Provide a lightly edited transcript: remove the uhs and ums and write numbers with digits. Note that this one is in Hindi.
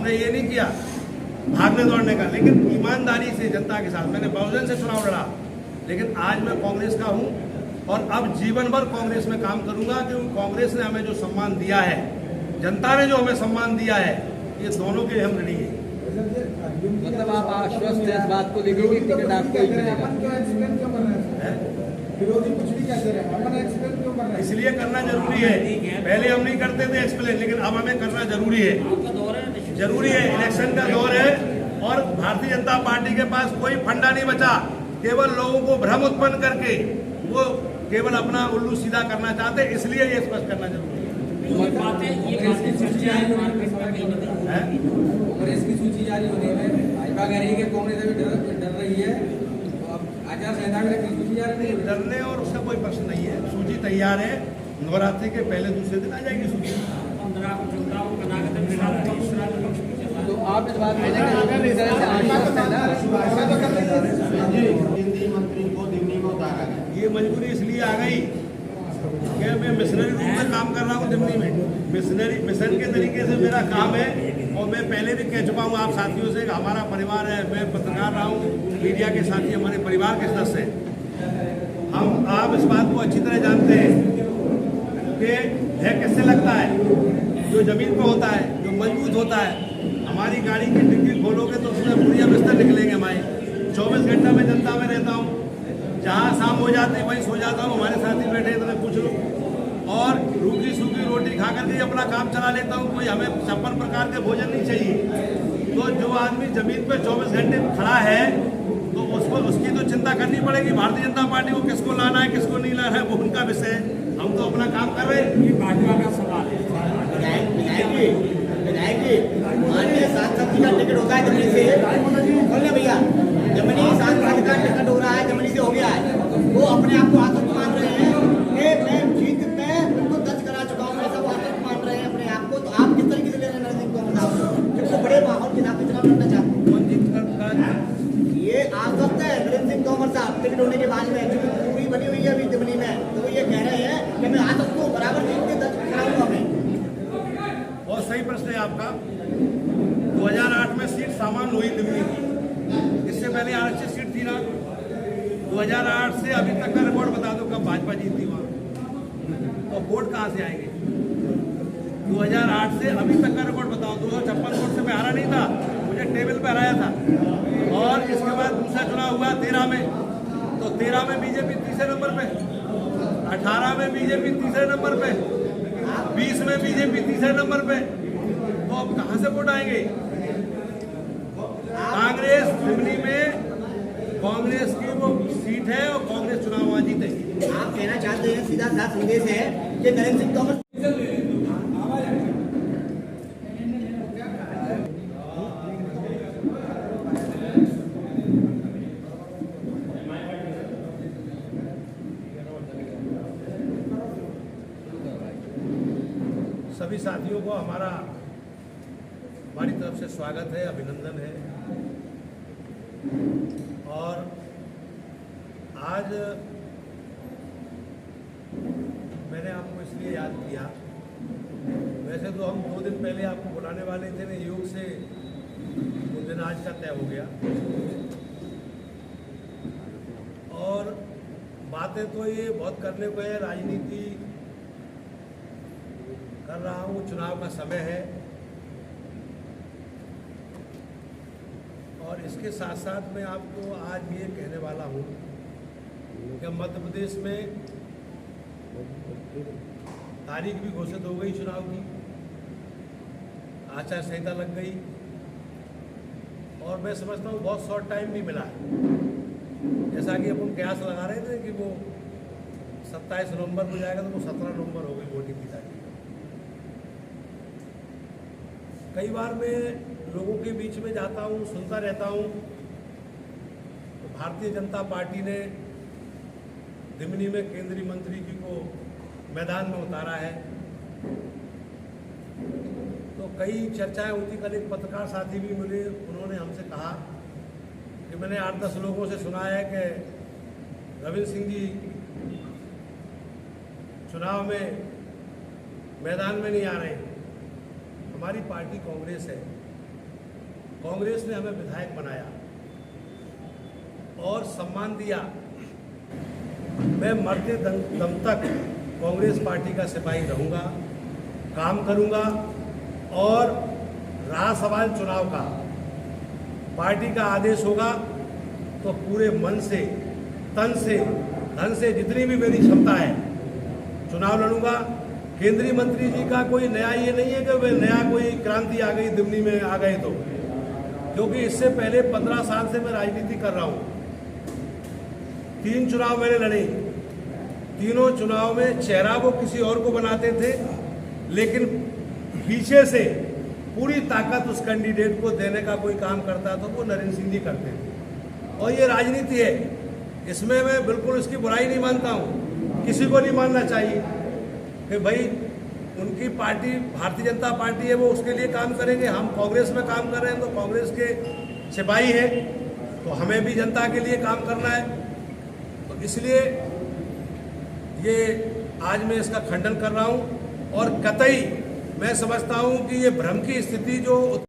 हमने ये नहीं किया भागने दौड़ने का, लेकिन ईमानदारी से जनता के साथ। मैंने बहुजन से चुनाव लड़ा, लेकिन आज मैं कांग्रेस का हूँ और अब जीवन भर कांग्रेस में काम करूंगा, क्योंकि कांग्रेस ने हमें जो सम्मान दिया है, जनता ने जो हमें सम्मान दिया है, ये दोनों के हम ऋणी हैं। मतलब आप आश्वस्त हैं इस बात को लेकर कि टिकट आपको ही मिलेगा? विरोधी कुछ भी कहते रहे, अपन एक्सप्लेन क्यों कर रहे हैं? इसलिए करना जरूरी है। पहले हम नहीं करते थे एक्सप्लेन, लेकिन अब हमें करना जरूरी है। जरूरी है, इलेक्शन का दौर है और भारतीय जनता पार्टी के पास कोई फंडा नहीं बचा। केवल लोगों को भ्रम उत्पन्न करके वो केवल अपना उल्लू सीधा करना चाहते, इसलिए ये स्पष्ट करना जरूरी है। कांग्रेस की सूची जारी होने में भाजपा कह रही है कि कांग्रेस अभी डर रही है, तो अब आचार संहिता की सूची जारी नहीं है। डरने और उसका कोई प्रश्न नहीं है। सूची तैयार है, नवरात्रि के पहले दूसरे दिन आ जाएगी सूची। तो आप इस बात में पूरी तरह से आश्वस्त हैं ना? केंद्रीय मंत्री को दिल्ली में उतारा गया। ये मजबूरी इसलिए आ गई कि मैं मिशनरी रूप में काम कर रहा हूँ दिल्ली में। मिशनरी मिशन के तरीके से मेरा काम है और मैं पहले भी कह चुका हूँ आप साथियों से, हमारा परिवार है, मैं पत्रकार रहा हूँ, मीडिया के साथी हमारे परिवार के सदस्य हैं। आप इस बात को अच्छी तरह जानते हैं कि भय किससे लगता है? जो जमीन पर होता है, जो मजबूत होता है। हमारी गाड़ी की डिग्गी खोलोगे तो उसमें बुढ़िया बिस्तर निकलेंगे हमारे। 24 घंटा में जनता में रहता हूँ, जहाँ शाम हो जाती है वहीं सो जाता हूँ। हमारे साथी बैठे इतने पूछ लो, और रूखी सूखी रोटी खा करके अपना काम चला लेता हूँ। कोई हमें 56 प्रकार के भोजन नहीं चाहिए। तो जो आदमी जमीन पे 24 घंटे खड़ा है, तो उसको उसकी तो चिंता करनी पड़ेगी। भारतीय जनता पार्टी को किसको लाना है, किसको नहीं लाना है, वो उनका विषय है। हम तो अपना काम कर रहे हैं। ये भाजपा का सवाल है। माननीय सांसद जी का टिकट होता है जमनी से, बोलने भैया जमनी सांसद का टिकट हो रहा है, जमनी से हो गया है। वो अपने आप को आतंक मान रहे हैं कि मैं जीत पे उनको दर्ज करा चुका हूँ, ऐसा वो आतंक मान रहे हैं अपने आप को। तो आप किस तरीके से ले रहे हैं नरेंद्र सिंह को बताओ, कितने बड़े माहौल के साथ चुनाव लड़ना चाहते हैं? कौन जीत कर ये आश्वस्त है नरेंद्र सिंह तोमर साहब टिकट होने के बाद में, क्योंकि पूरी बनी हुई है अभी जमनी में, तो वो ये कह रहे हैं कि मैं आतंक को बराबर जीत के दर्ज कराऊंगा मैं। बहुत सही प्रश्न है आपका। 2008 में सीट सामान्य हुई दिल्ली की, इससे पहले आरक्षित सीट थी ना। 2008 से अभी तक का रिकॉर्ड बता दो कब भाजपा जीती वहाँ, तो वोट कहाँ से आएंगे? 2008 से अभी तक का रिकॉर्ड बताओ। 256 वोट से मैं हारा नहीं था, मुझे टेबल पे हराया था। और इसके बाद दूसरा चुनाव हुआ 13 में, तो 13 में बीजेपी तीसरे नंबर पे, 18 में बीजेपी तीसरे नंबर पे, 20 में बीजेपी तीसरे नंबर पे। तो अब कहां से वोट आएंगे? कांग्रेस दिल्ली में कांग्रेस की वो सीट है और कांग्रेस चुनाव वहां जीतेगी। आप कहना चाहते हैं, सीधा सा संदेश है कि नरेंद्र सिंह तोमर सभी साथियों को हमारी तरफ से स्वागत है, अभिनंदन है। और आज मैंने आपको इसलिए याद किया, वैसे तो हम 2 दिन पहले आपको बुलाने वाले थे ना, योग से वो दिन आज का तय हो गया। और बातें तो ये बहुत करने को है, राजनीति कर रहा हूँ, चुनाव का समय है। और इसके साथ साथ मैं आपको आज ये कहने वाला हूँ कि मध्य प्रदेश में तारीख भी घोषित हो गई चुनाव की, आचार संहिता लग गई, और मैं समझता हूँ बहुत शॉर्ट टाइम भी मिला है। जैसा कि अपन कयास लगा रहे थे कि वो 27 नवंबर को जाएगा, तो वो 17 नवंबर हो गई वोटिंग की तारीख। कई बार मैं लोगों के बीच में जाता हूँ, सुनता रहता हूँ, तो भारतीय जनता पार्टी ने दिमनी में केंद्रीय मंत्री जी को मैदान में उतारा है। तो कई चर्चाएं होती। कल एक पत्रकार साथी भी मिले, उन्होंने हमसे कहा कि मैंने 8-10 लोगों से सुना है कि रविंद्र सिंह जी चुनाव में मैदान में नहीं आ रहे हैं। हमारी पार्टी कांग्रेस है, कांग्रेस ने हमें विधायक बनाया और सम्मान दिया। मैं मरते दम तक कांग्रेस पार्टी का सिपाही रहूंगा, काम करूंगा और रहा सवाल चुनाव का, पार्टी का आदेश होगा तो पूरे मन से, तन से, धन से, जितनी भी मेरी क्षमता है चुनाव लड़ूंगा। केंद्रीय मंत्री जी का कोई नया ये नहीं है कि वे नया कोई क्रांति आ गई दिमनी में आ गए तो, क्योंकि इससे पहले 15 साल से मैं राजनीति कर रहा हूं। 3 चुनाव मैंने लड़े, तीनों चुनाव में चेहरा वो किसी और को बनाते थे, लेकिन पीछे से पूरी ताकत उस कैंडिडेट को देने का कोई काम करता तो वो नरेंद्र सिंह जी करते थे। और ये राजनीति है, इसमें मैं बिल्कुल इसकी बुराई नहीं मानता हूँ, किसी को नहीं मानना चाहिए कि भाई उनकी पार्टी भारतीय जनता पार्टी है, वो उसके लिए काम करेंगे। हम कांग्रेस में काम कर रहे हैं तो कांग्रेस के सिपाही हैं, तो हमें भी जनता के लिए काम करना है। तो इसलिए ये आज मैं इसका खंडन कर रहा हूँ और कतई मैं समझता हूँ कि ये भ्रम की स्थिति जो